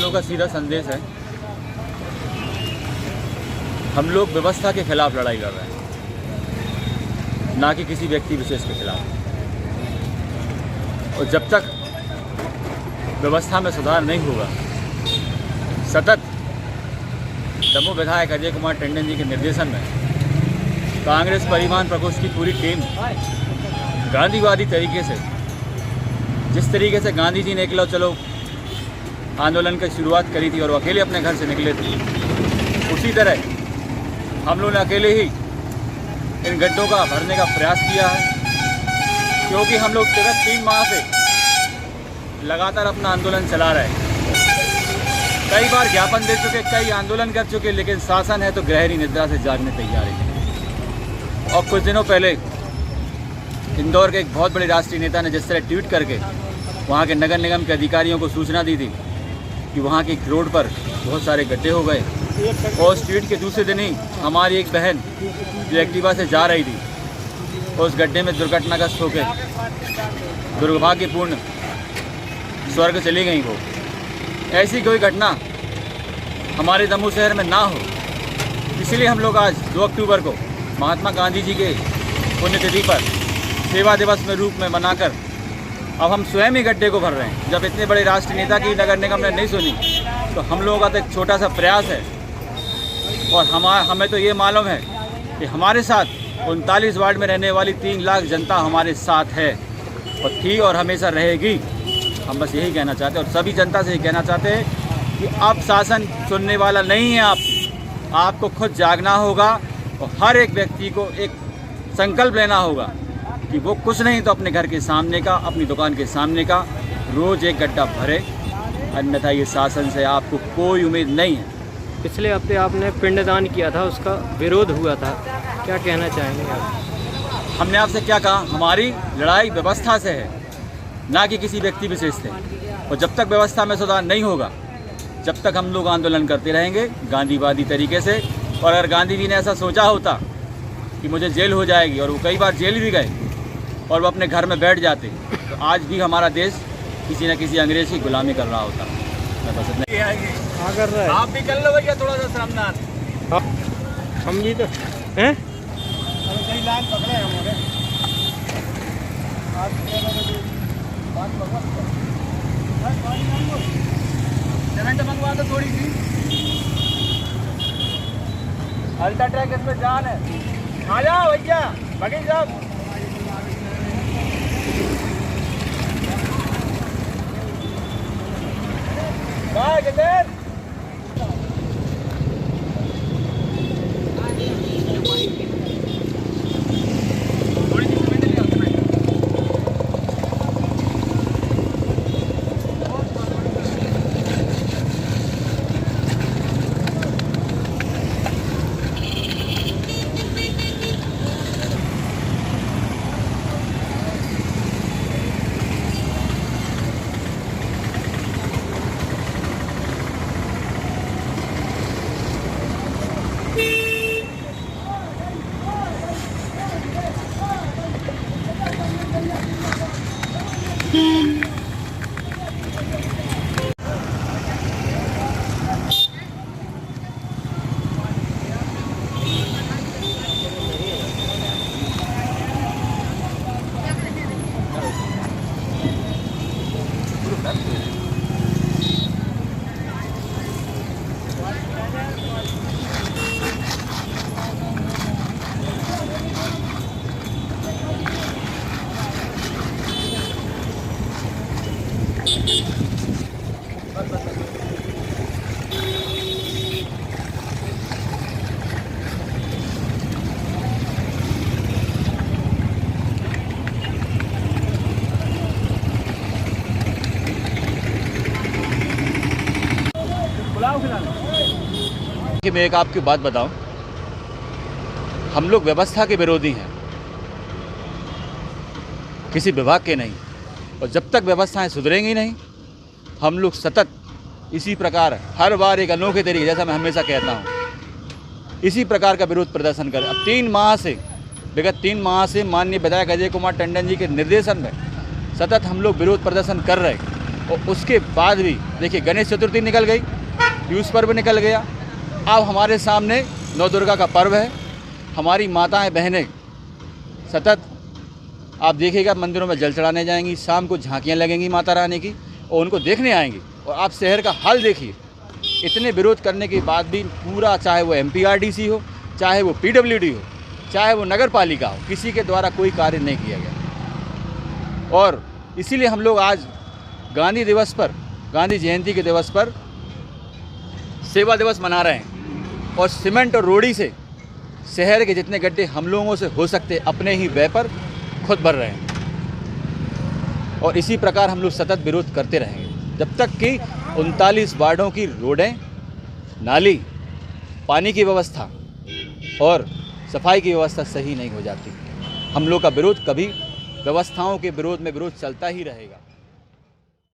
लोगों का सीधा संदेश है, हम लोग व्यवस्था के खिलाफ लड़ाई लड़ रहे हैं, ना कि किसी व्यक्ति विशेष के खिलाफ। और जब तक व्यवस्था में सुधार नहीं होगा, सतत दमोह विधायक अजय कुमार टंडन जी के निर्देशन में कांग्रेस परिवहन प्रकोष्ठ की पूरी टीम गांधीवादी तरीके से, जिस तरीके से गांधी जी ने एकलो चलो आंदोलन की शुरुआत करी थी और वो अकेले अपने घर से निकले थे, उसी तरह हम लोगों ने अकेले ही इन गड्ढों का भरने का प्रयास किया है। क्योंकि हम लोग विगत 3 माह से लगातार अपना आंदोलन चला रहे हैं, कई बार ज्ञापन दे चुके, कई आंदोलन कर चुके, लेकिन शासन है तो गहरी निद्रा से जागने तैयार है। और कुछ दिनों पहले इंदौर के एक बहुत बड़े राष्ट्रीय नेता ने जिस तरह ट्वीट करके वहाँ के नगर निगम के अधिकारियों को सूचना दी थी कि वहाँ की रोड पर बहुत सारे गड्ढे हो गए, और उस ट्वीट के दूसरे दिन ही हमारी एक बहन जो एक्टिवा से जा रही थी उस गड्ढे में दुर्घटनाग्रस्त होकर दुर्भाग्यपूर्ण स्वर्ग चली गई। वो ऐसी कोई घटना हमारे दमोह शहर में ना हो, इसलिए हम लोग आज 2 अक्टूबर को महात्मा गांधी जी के पुण्यतिथि पर सेवा दिवस में रूप में मनाकर अब हम स्वयं ही गड्ढे को भर रहे हैं। जब इतने बड़े राष्ट्रीय नेता की नगर निगम ने नहीं सुनी, तो हम लोगों का तो एक छोटा सा प्रयास है। और हमें तो ये मालूम है कि हमारे साथ 39 वार्ड में रहने वाली 3 लाख जनता हमारे साथ है और थी और हमेशा रहेगी। हम बस यही कहना चाहते हैं और सभी जनता से यही कहना चाहते हैं कि अब शासन सुनने वाला नहीं है। आपको खुद जागना होगा और हर एक व्यक्ति को एक संकल्प लेना होगा कि वो कुछ नहीं तो अपने घर के सामने का, अपनी दुकान के सामने का रोज़ एक गड्ढा भरे, अन्यथा ये शासन से आपको कोई उम्मीद नहीं है। पिछले हफ्ते आपने पिंडदान किया था, उसका विरोध हुआ था, क्या कहना चाहेंगे आप? हमने आपसे क्या कहा, हमारी लड़ाई व्यवस्था से है, ना कि किसी व्यक्ति विशेष से। और जब तक व्यवस्था में सुधार नहीं होगा, जब तक हम लोग आंदोलन करते रहेंगे गांधीवादी तरीके से। और अगर गांधी जी ने ऐसा सोचा होता कि मुझे जेल हो जाएगी, और वो कई बार जेल भी गए और वो अपने घर में बैठ जाते, तो आज भी हमारा देश किसी न किसी अंग्रेज की गुलामी कर रहा होता। आप भी कर लो भैया थोड़ा सा श्रमदान। हम भी तो हैं, कई लाइन पकड़े हमारे सीमेंट मंगवा दो थोड़ी सी, अल्ट्राटेक इसमें जान है। आ जाओ भैया, बगी साहब। बाय किधर? कि मैं एक आपकी बात बताऊं, हम लोग व्यवस्था के विरोधी हैं, किसी विभाग के नहीं। और जब तक व्यवस्थाएं सुधरेंगी नहीं, हम लोग सतत इसी प्रकार हर बार एक अनोखे तरीके, जैसा मैं हमेशा कहता हूं, इसी प्रकार का विरोध प्रदर्शन करें। अब 3 माह से, विगत 3 माह से माननीय विधायक अजय कुमार टंडन जी के निर्देशन में सतत हम लोग विरोध प्रदर्शन कर रहे हैं। और उसके बाद भी देखिए गणेश चतुर्थी निकल गई, पीयूष पर्व निकल गया, अब हमारे सामने नौ दुर्गा का पर्व है। हमारी माताएं बहनें सतत आप देखिएगा मंदिरों में जल चढ़ाने जाएंगी, शाम को झांकियाँ लगेंगी माता रानी की और उनको देखने आएंगी। और आप शहर का हाल देखिए, इतने विरोध करने के बाद भी पूरा, चाहे वो MPRDC हो, चाहे वो PWD हो, चाहे वो नगर पालिका हो, किसी के द्वारा कोई कार्य नहीं किया गया। और इसीलिए हम लोग आज गांधी दिवस पर, गांधी जयंती के दिवस पर सेवा दिवस मना रहे हैं। और सीमेंट और रोड़ी से शहर के जितने गड्ढे हम लोगों से हो सकते अपने ही व्यय पर खुद भर रहे हैं। और इसी प्रकार हम लोग सतत विरोध करते रहेंगे जब तक कि 39 वार्डों की रोडें, नाली, पानी की व्यवस्था और सफाई की व्यवस्था सही नहीं हो जाती। हम लोग का विरोध कभी व्यवस्थाओं के विरोध में विरोध चलता ही रहेगा।